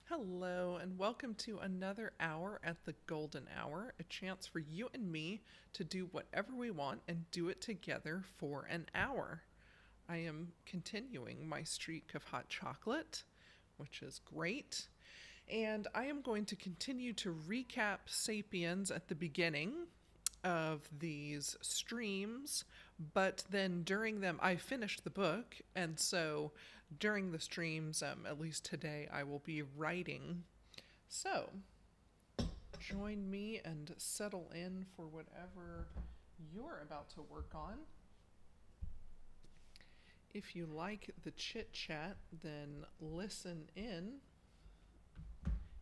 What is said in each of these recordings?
Hello, and welcome to another hour at the Golden Hour, a chance for you and me to do whatever we want and do it together for an hour. I am continuing my streak of hot chocolate, which is great, and I am going to continue to recap Sapiens at the beginning of these streams, but then during them I finished the book, and so during the streams, at least today, I will be writing. So join me and settle in for whatever you're about to work on. If you like the chit chat, then listen in.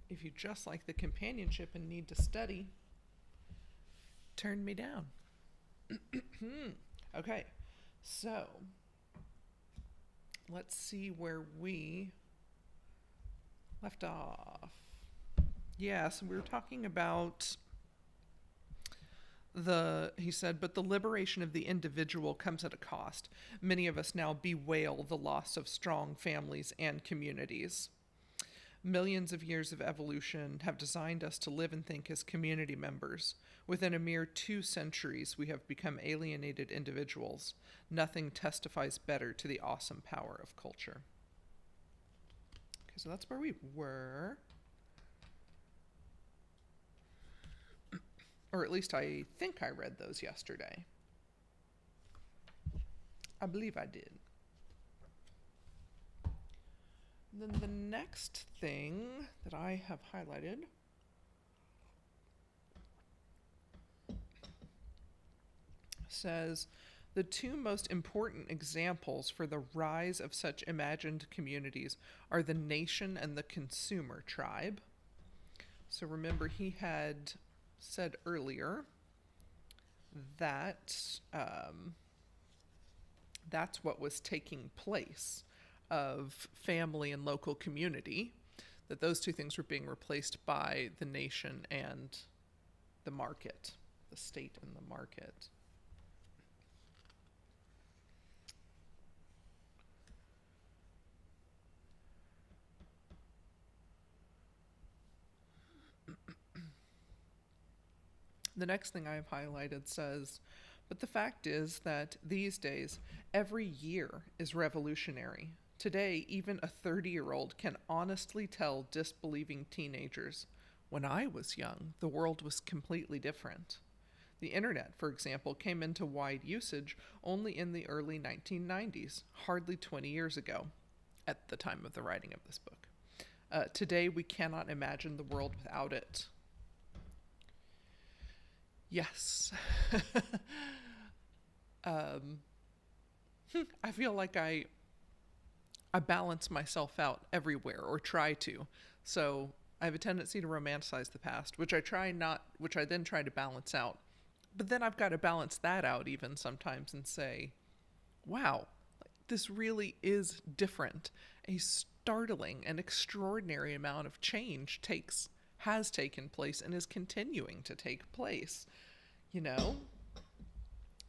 If you just like the companionship and need to study, turn me down. Okay, so let's see where we left off. Yes, we were talking about he said, but the liberation of the individual comes at a cost. Many of us now bewail the loss of strong families and communities. Millions of years of evolution have designed us to live and think as community members. Within a mere 2 centuries, we have become alienated individuals. Nothing testifies better to the awesome power of culture. Okay, so that's where we were. Or at least I think I read those yesterday. I believe I did. Then the next thing that I have highlighted says the 2 most important examples for the rise of such imagined communities are the nation and the consumer tribe. So remember, he had said earlier that that's what was taking place of family and local community, that those 2 things were being replaced by the nation and the market, the state and the market. The next thing I have highlighted says, but the fact is that these days, every year is revolutionary. Today, even a 30-year-old can honestly tell disbelieving teenagers, when I was young, the world was completely different. The internet, for example, came into wide usage only in the early 1990s, hardly 20 years ago, at the time of the writing of this book. Today, we cannot imagine the world without it. Yes. I feel like I balance myself out everywhere, or try to. So I have a tendency to romanticize the past, which I then try to balance out. But then I've got to balance that out even sometimes and say, wow, this really is different. A startling and extraordinary amount of change has taken place and is continuing to take place. You know?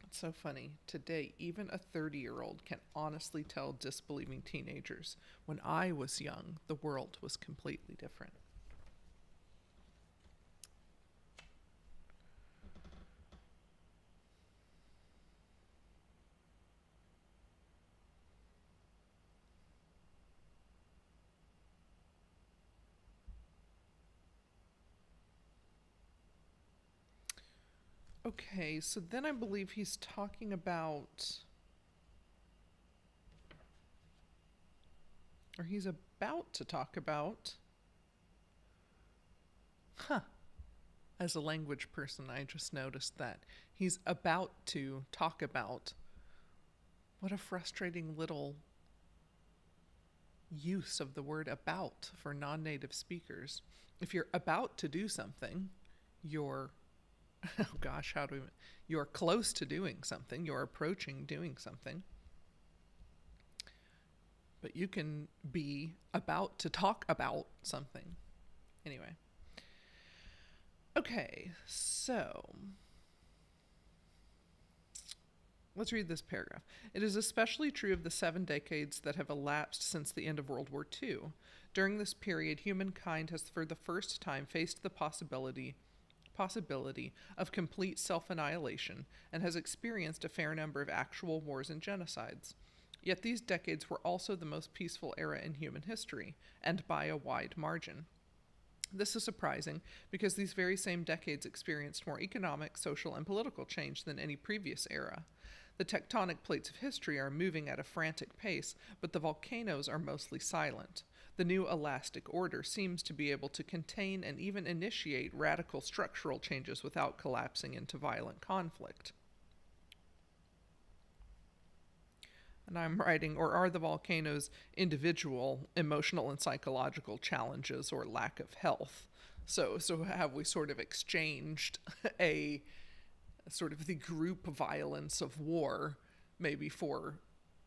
It's so funny. Today, even a 30-year-old can honestly tell disbelieving teenagers, when I was young, the world was completely different. Okay, so then I believe he's talking about, or he's about to talk about, as a language person, I just noticed that he's about to talk about. What a frustrating little use of the word about for non-native speakers. If you're about to do something, you're you're close to doing something, you're approaching doing something. But you can be about to talk about something. Anyway. Okay, so Let's read this paragraph. It is especially true of the 7 decades that have elapsed since the end of World War II. During this period, humankind has for the first time faced the possibility of complete self-annihilation and has experienced a fair number of actual wars and genocides. Yet these decades were also the most peaceful era in human history, and by a wide margin. This is surprising because these very same decades experienced more economic, social, and political change than any previous era. The tectonic plates of history are moving at a frantic pace, but the volcanoes are mostly silent. The new elastic order seems to be able to contain and even initiate radical structural changes without collapsing into violent conflict. And I'm writing, or are the volcanoes individual emotional and psychological challenges or lack of health? So have we sort of exchanged a sort of the group violence of war maybe for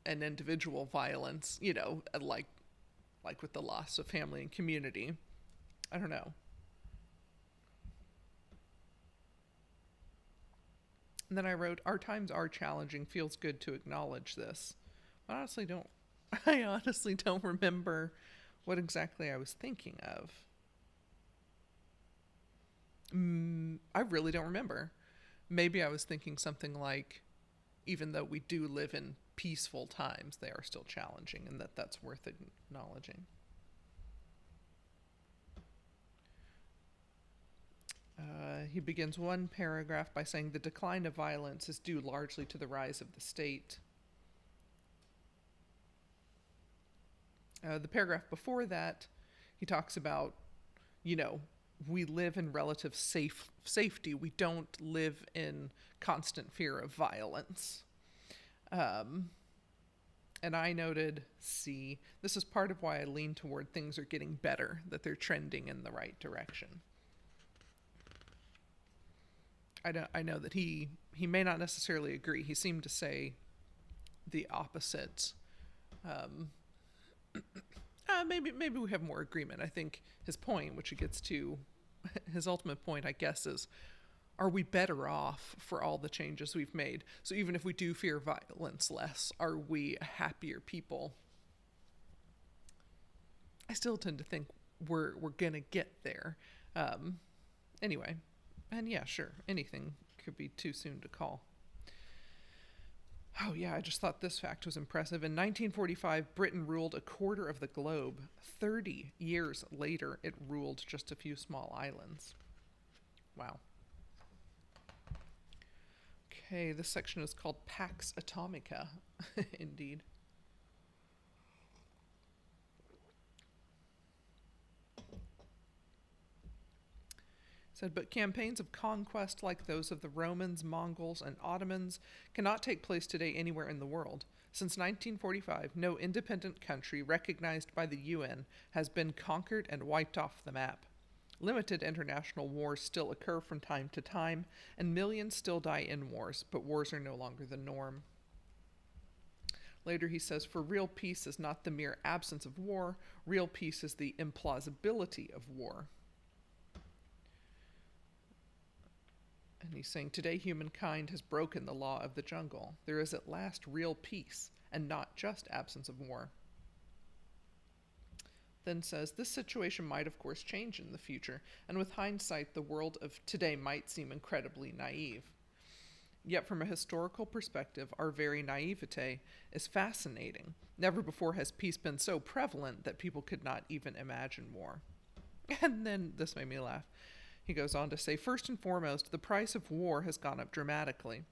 an individual violence, like with the loss of family and community? I don't know. And then I wrote, our times are challenging, feels good to acknowledge this. I honestly don't remember what exactly I was thinking of. I really don't remember. Maybe I was thinking something like, even though we do live in peaceful times, they are still challenging, and that's worth acknowledging. He begins one paragraph by saying the decline of violence is due largely to the rise of the state. The paragraph before that, he talks about, we live in relative safety. We don't live in constant fear of violence. And I noted, this is part of why I lean toward things are getting better, that they're trending in the right direction. I know that he may not necessarily agree. He seemed to say the opposite. Maybe we have more agreement. I think his point, which he gets to, his ultimate point, I guess, is, are we better off for all the changes we've made? So even if we do fear violence less, are we a happier people? I still tend to think we're gonna get there. Anyway, and yeah, sure, anything could be too soon to call. Oh yeah, I just thought this fact was impressive. In 1945, Britain ruled a quarter of the globe. 30 years later, it ruled just a few small islands. Wow. Okay, this section is called Pax Atomica. Indeed. Said, but campaigns of conquest like those of the Romans, Mongols, and Ottomans cannot take place today anywhere in the world. Since 1945, no independent country recognized by the UN has been conquered and wiped off the map. Limited international wars still occur from time to time, and millions still die in wars, but wars are no longer the norm. Later he says, for real peace is not the mere absence of war, real peace is the implausibility of war. And he's saying, today humankind has broken the law of the jungle. There is at last real peace, and not just absence of war. Then says, this situation might of course change in the future, and with hindsight the world of today might seem incredibly naive. Yet from a historical perspective, our very naivete is fascinating. Never before has peace been so prevalent that people could not even imagine war. And then this made me laugh. He goes on to say, first and foremost, the price of war has gone up dramatically.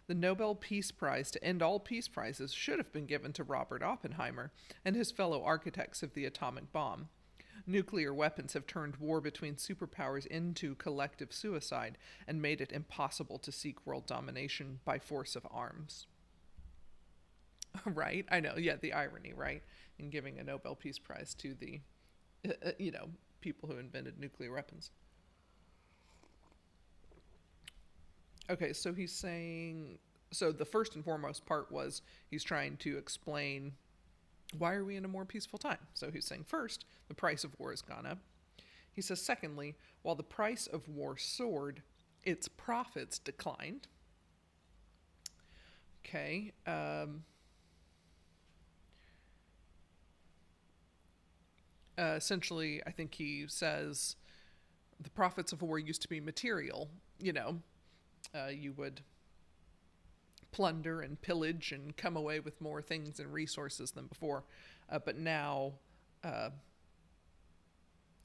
The Nobel Peace Prize to end all peace prizes should have been given to Robert Oppenheimer and his fellow architects of the atomic bomb. Nuclear weapons have turned war between superpowers into collective suicide and made it impossible to seek world domination by force of arms. Right? I know, yeah, the irony, right? In giving a Nobel Peace Prize to the, people who invented nuclear weapons. Okay, so he's saying, so the first and foremost part was he's trying to explain why are we in a more peaceful time. So he's saying first, the price of war has gone up. He says secondly, while the price of war soared, its profits declined. Okay. Essentially, I think he says the profits of war used to be material. You would plunder and pillage and come away with more things and resources than before. But now, uh,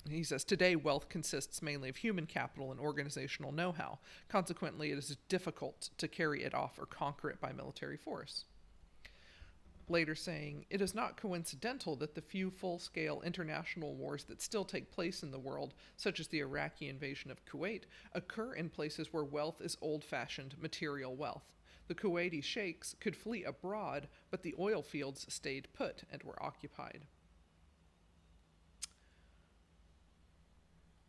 he says, today wealth consists mainly of human capital and organizational know how. Consequently, it is difficult to carry it off or conquer it by military force. Later saying, it is not coincidental that the few full-scale international wars that still take place in the world, such as the Iraqi invasion of Kuwait, occur in places where wealth is old-fashioned material wealth. The Kuwaiti sheikhs could flee abroad, but the oil fields stayed put and were occupied.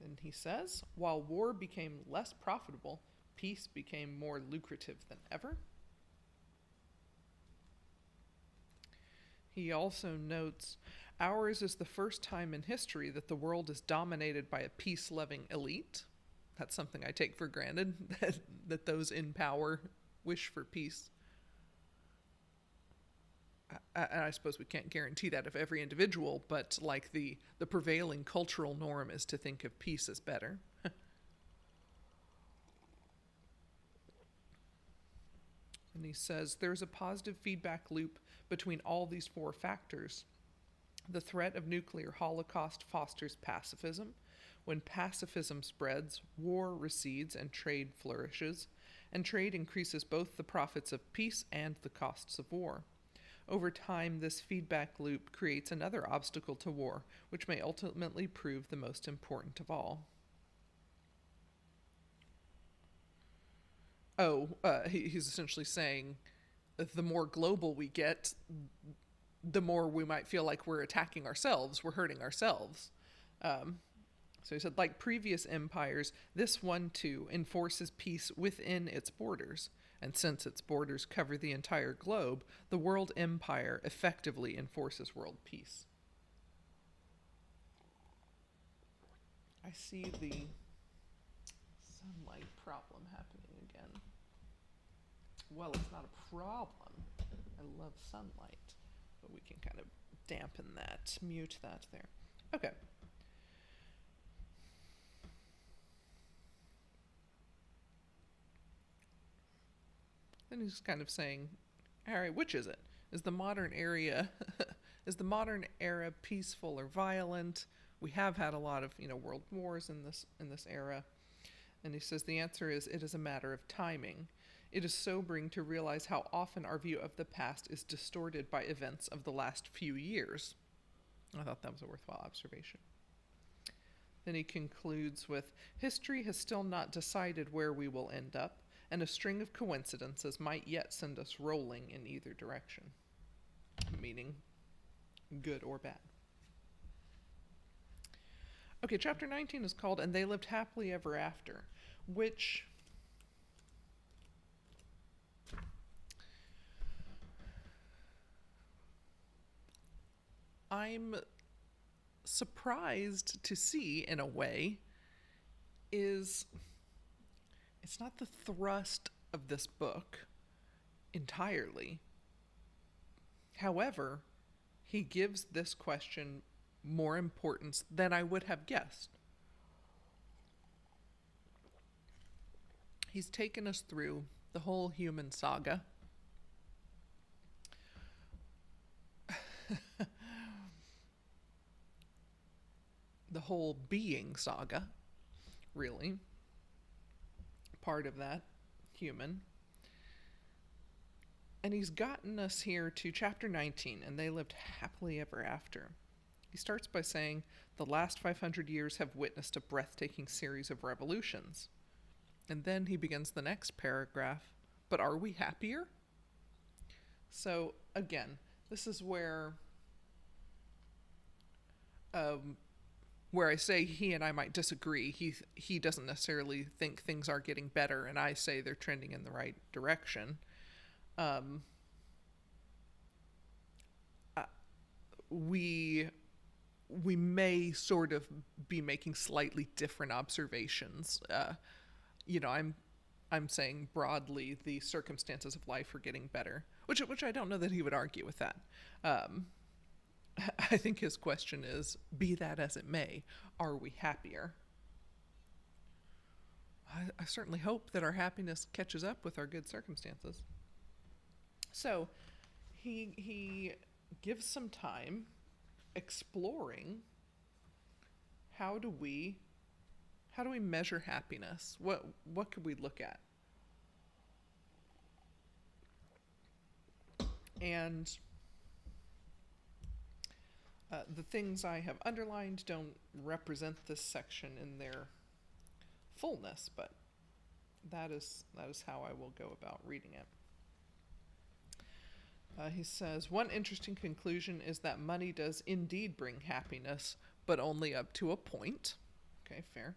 Then he says, while war became less profitable, peace became more lucrative than ever. He also notes, ours is the first time in history that the world is dominated by a peace-loving elite. That's something I take for granted, that those in power wish for peace. And I suppose we can't guarantee that of every individual, but like the prevailing cultural norm is to think of peace as better. And he says, there's a positive feedback loop between all these four factors. The threat of nuclear holocaust fosters pacifism. When pacifism spreads, war recedes and trade flourishes, and trade increases both the profits of peace and the costs of war. Over time, this feedback loop creates another obstacle to war, which may ultimately prove the most important of all. He's essentially saying the more global we get, the more we might feel like we're attacking ourselves, we're hurting ourselves. So he said, like previous empires, this one too enforces peace within its borders. And since its borders cover the entire globe, the world empire effectively enforces world peace. I see the sunlight problem happening again. Well, it's not a problem. I love sunlight. But we can kind of dampen that, mute that there. Okay. Then he's kind of saying, all right, which is it? Is the modern era peaceful or violent? We have had a lot of, world wars in this era. And he says the answer is, it is a matter of timing. It is sobering to realize how often our view of the past is distorted by events of the last few years. I thought that was a worthwhile observation. Then he concludes with, history has still not decided where we will end up, and a string of coincidences might yet send us rolling in either direction. Meaning, good or bad. Okay, chapter 19 is called And They Lived Happily Ever After, which I'm surprised to see, in a way, is it's not the thrust of this book entirely. However, he gives this question more importance than I would have guessed. He's taken us through the whole human saga. The whole being saga, really. Part of that, human. And he's gotten us here to chapter 19, and they lived happily ever after. He starts by saying, the last 500 years have witnessed a breathtaking series of revolutions. And then he begins the next paragraph, but are we happier? So, again, this is where I say he and I might disagree. He doesn't necessarily think things are getting better, and I say they're trending in the right direction. We may sort of be making slightly different observations. I'm I'm saying broadly the circumstances of life are getting better, which I don't know that he would argue with that. Um, I think his question is, be that as it may, are we happier? I certainly hope that our happiness catches up with our good circumstances. So he gives some time exploring how do we measure happiness? What could we look at? And the things I have underlined don't represent this section in their fullness, but that is how I will go about reading it. He says, one interesting conclusion is that money does indeed bring happiness, but only up to a point. Okay, fair.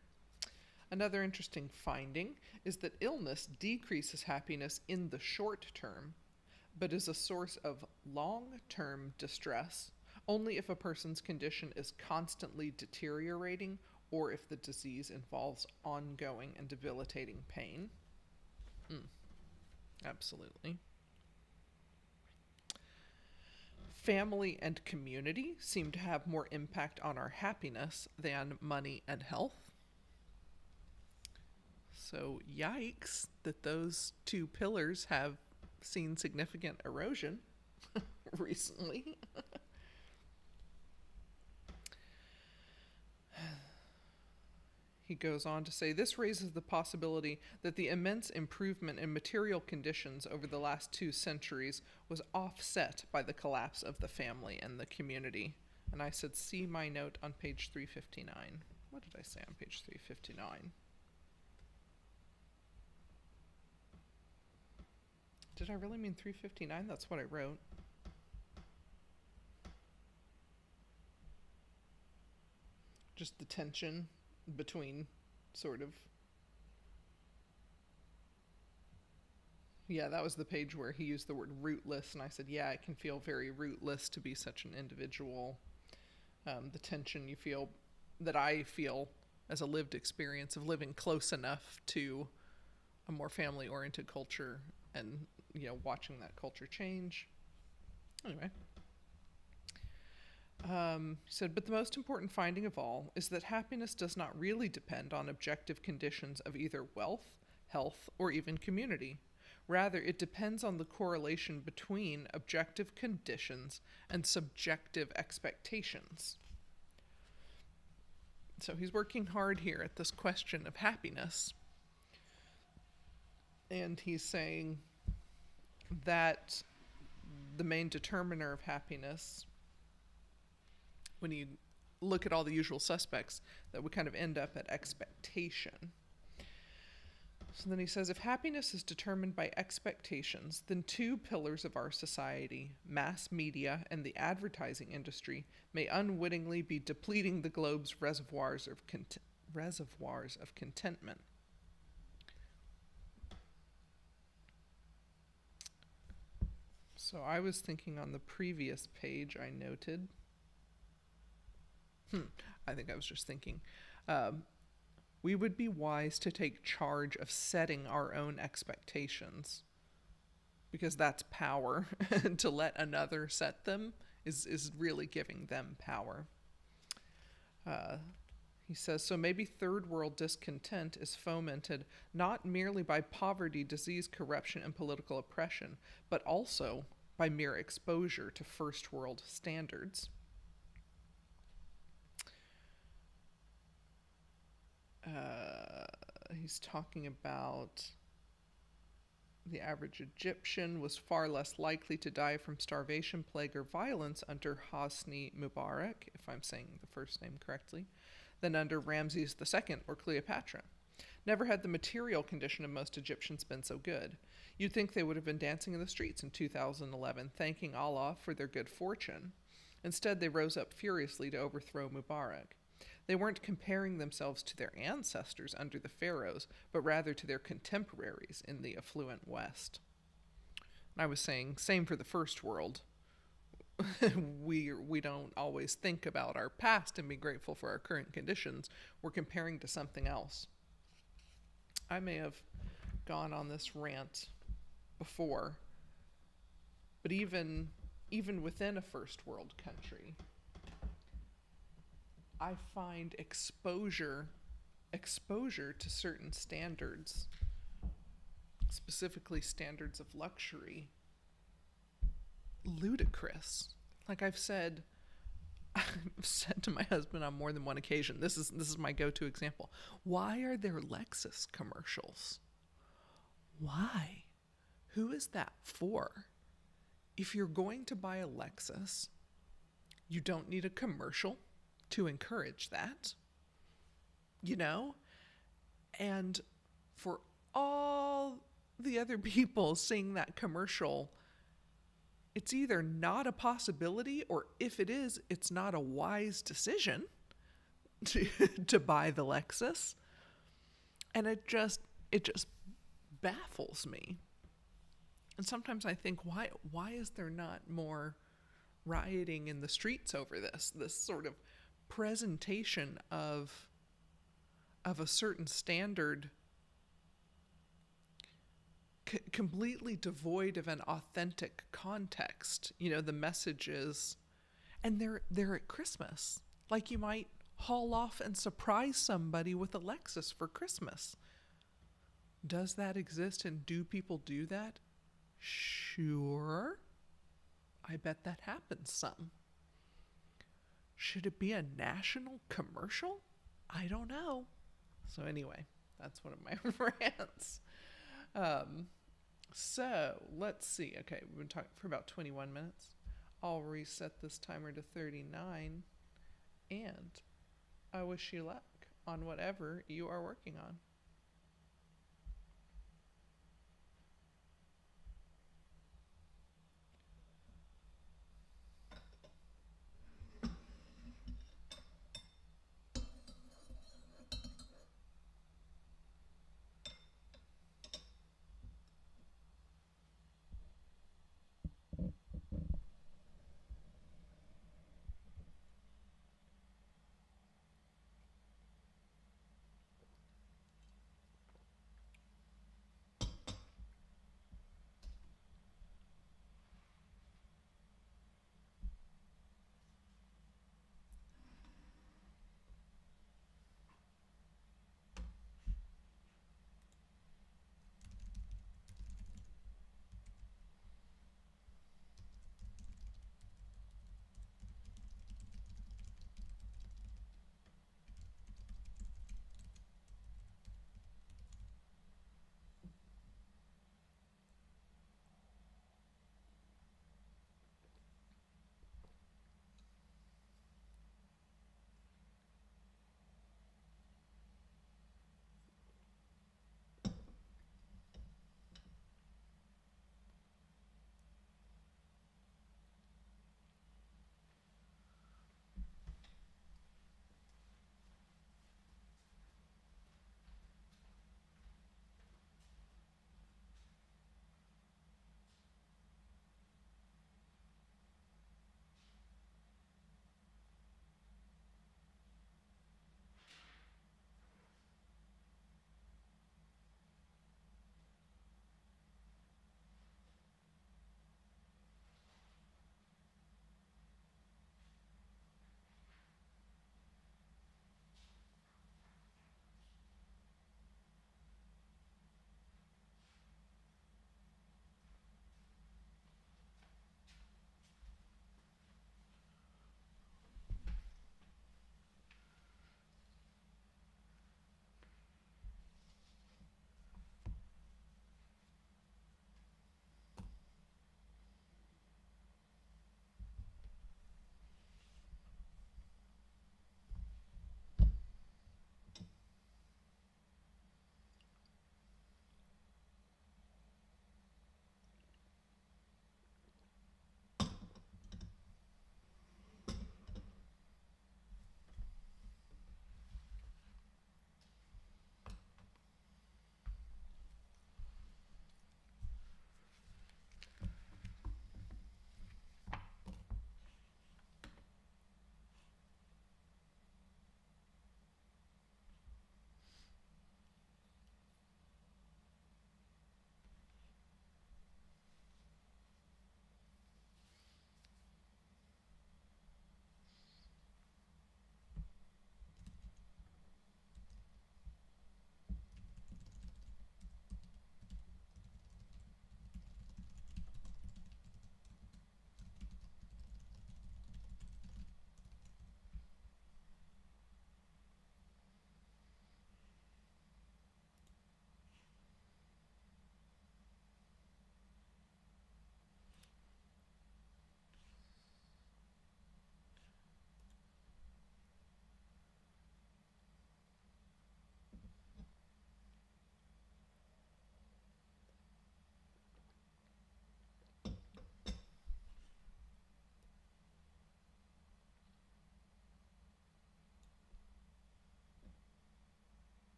Another interesting finding is that illness decreases happiness in the short term, but is a source of long-term distress only if a person's condition is constantly deteriorating or if the disease involves ongoing and debilitating pain. Absolutely. Family and community seem to have more impact on our happiness than money and health. So, yikes that those two pillars have seen significant erosion recently. He goes on to say, this raises the possibility that the immense improvement in material conditions over the last 2 centuries was offset by the collapse of the family and the community. And I said, see my note on page 359. What did I say on page 359? Did I really mean 359? That's what I wrote. Just the tension between sort of... Yeah, that was the page where he used the word rootless, and I said, yeah, it can feel very rootless to be such an individual. The tension you feel, that I feel as a lived experience of living close enough to a more family-oriented culture and, watching that culture change. Anyway. He said, but the most important finding of all is that happiness does not really depend on objective conditions of either wealth, health, or even community. Rather, it depends on the correlation between objective conditions and subjective expectations. So he's working hard here at this question of happiness. And he's saying that the main determiner of happiness, when you look at all the usual suspects, that would kind of end up at expectation. So then he says, if happiness is determined by expectations, then 2 pillars of our society, mass media and the advertising industry, may unwittingly be depleting the globe's reservoirs of contentment. So I was thinking on the previous page I noted... I think I was just thinking, we would be wise to take charge of setting our own expectations, because that's power. To let another set them is really giving them power. He says, so maybe third world discontent is fomented not merely by poverty, disease, corruption, and political oppression, but also by mere exposure to first world standards. He's talking about the average Egyptian was far less likely to die from starvation, plague, or violence under Hosni Mubarak, if I'm saying the first name correctly, than under Ramses II or Cleopatra. Never had the material condition of most Egyptians been so good. You'd think they would have been dancing in the streets in 2011, thanking Allah for their good fortune. Instead, they rose up furiously to overthrow Mubarak. They weren't comparing themselves to their ancestors under the pharaohs, but rather to their contemporaries in the affluent West. And I was saying, same for the first world. We don't always think about our past and be grateful for our current conditions. We're comparing to something else. I may have gone on this rant before, but even within a first world country, I find exposure to certain standards, specifically standards of luxury, ludicrous. Like I've said to my husband on more than one occasion, this is my go-to example. Why are there Lexus commercials? Why? Who is that for? If you're going to buy a Lexus, you don't need a commercial to encourage that, you know? And for all the other people seeing that commercial, it's either not a possibility, or if it is, it's not a wise decision to buy the Lexus. And it just baffles me. And sometimes I think, why is there not more rioting in the streets over this sort of presentation of a certain standard completely devoid of an authentic context? You know, the messages, and they're at Christmas. Like, you might haul off and surprise somebody with a Lexus for Christmas. Does that exist, and do people do that? Sure. I bet that happens some. Should it be a national commercial? I don't know. So anyway, that's one of my rants. So let's see. Okay, we've been talking for about 21 minutes. I'll reset this timer to 39, and I wish you luck on whatever you are working on.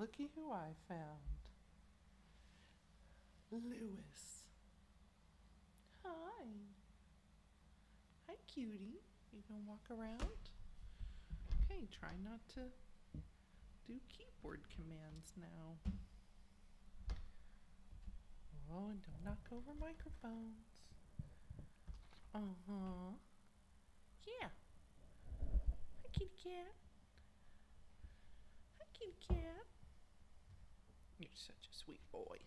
looky who I found. Lewis. Hi. Hi, cutie. You gonna walk around? Okay, try not to do keyboard commands now. Oh, and don't knock over microphones. Uh-huh. Yeah. Hi, kitty cat. Hi, kitty cat. You're such a sweet boy.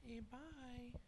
Okay, bye.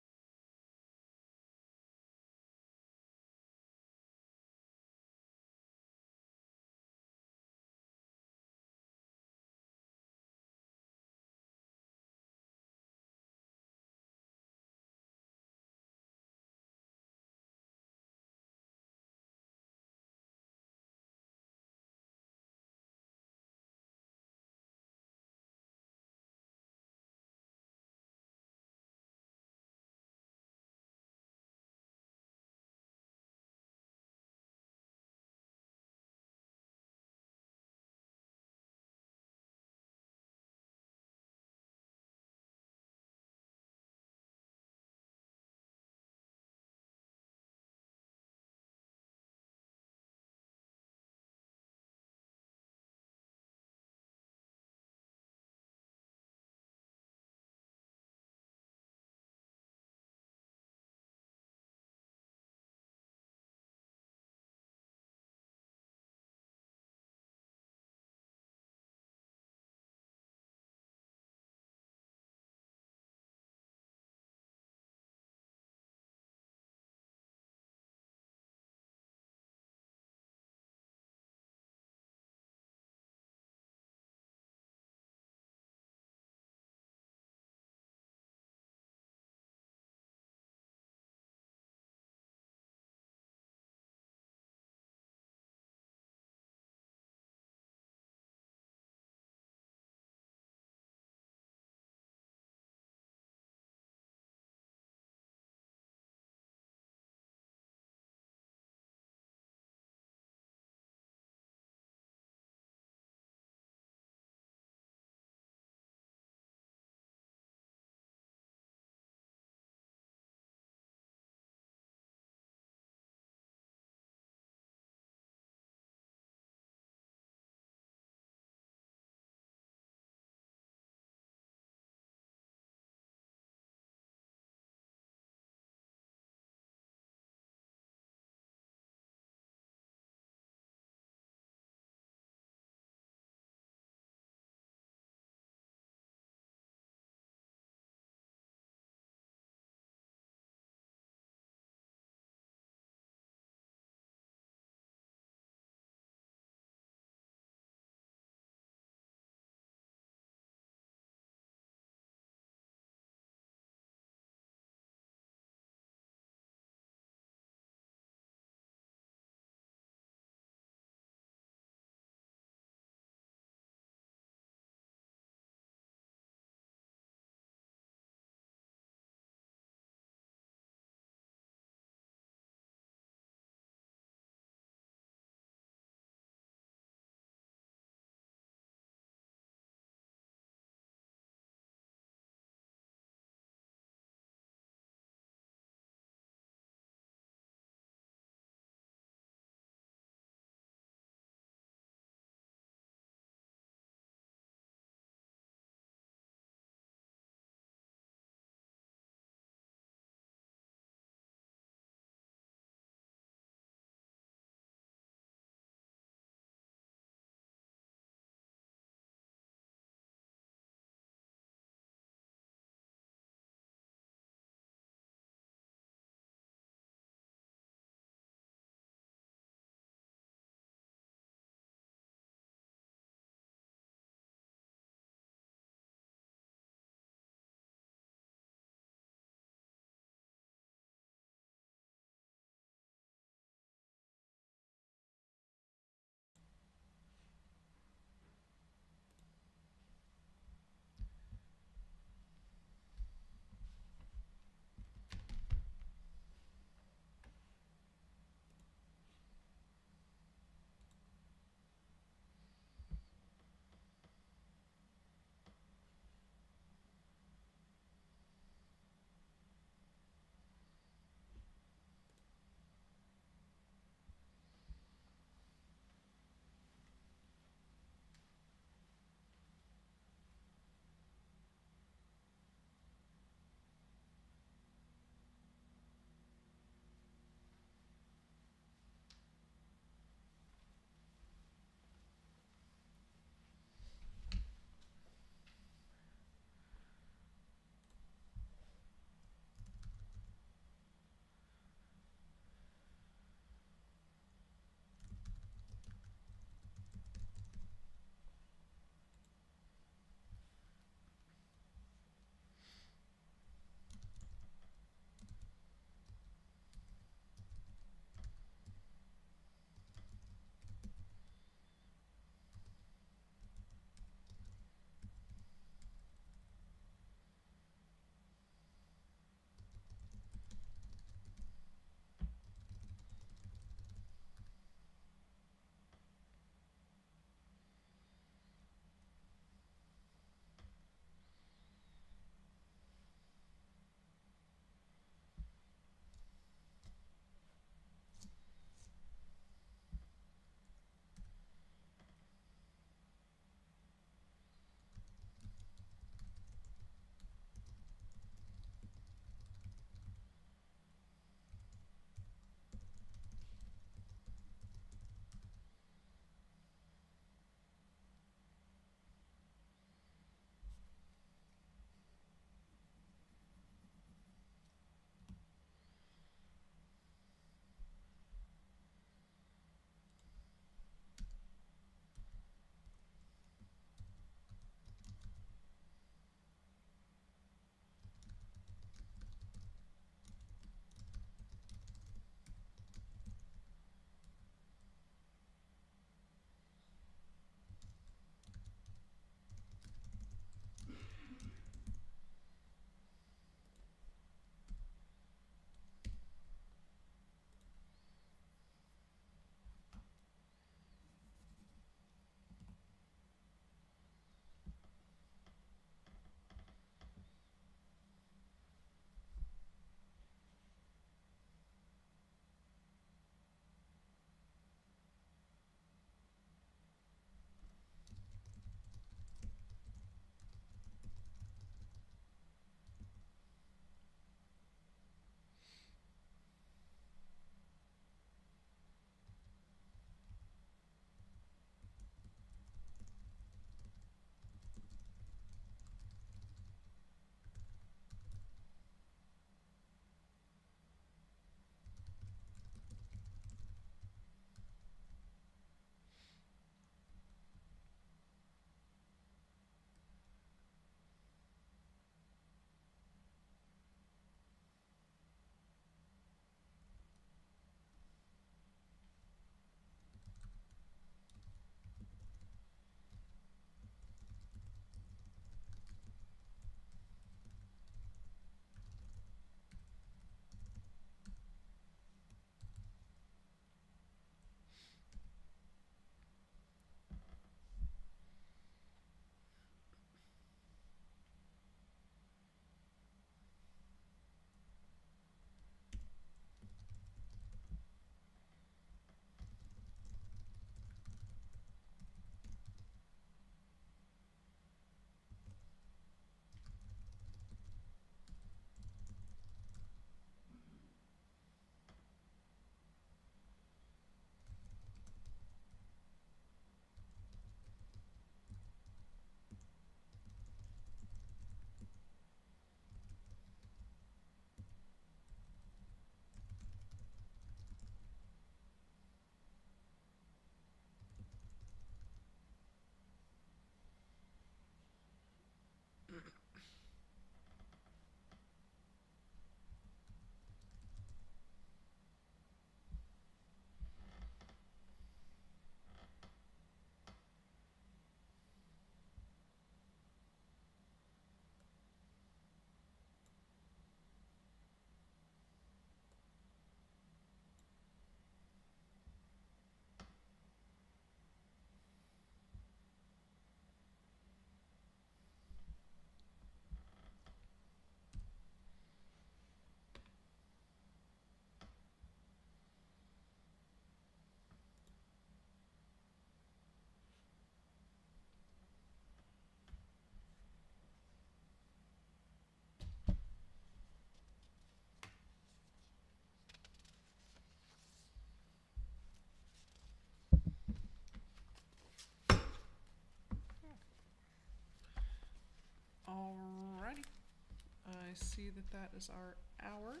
I see that that is our hour.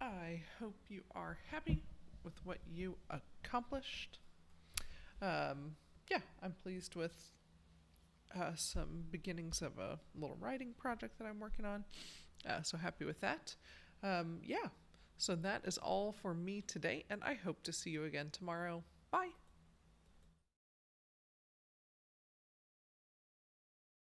I hope you are happy with what you accomplished. Yeah, I'm pleased with some beginnings of a little writing project that I'm working on. So happy with that. Yeah, so that is all for me today, and I hope to see you again tomorrow. Bye.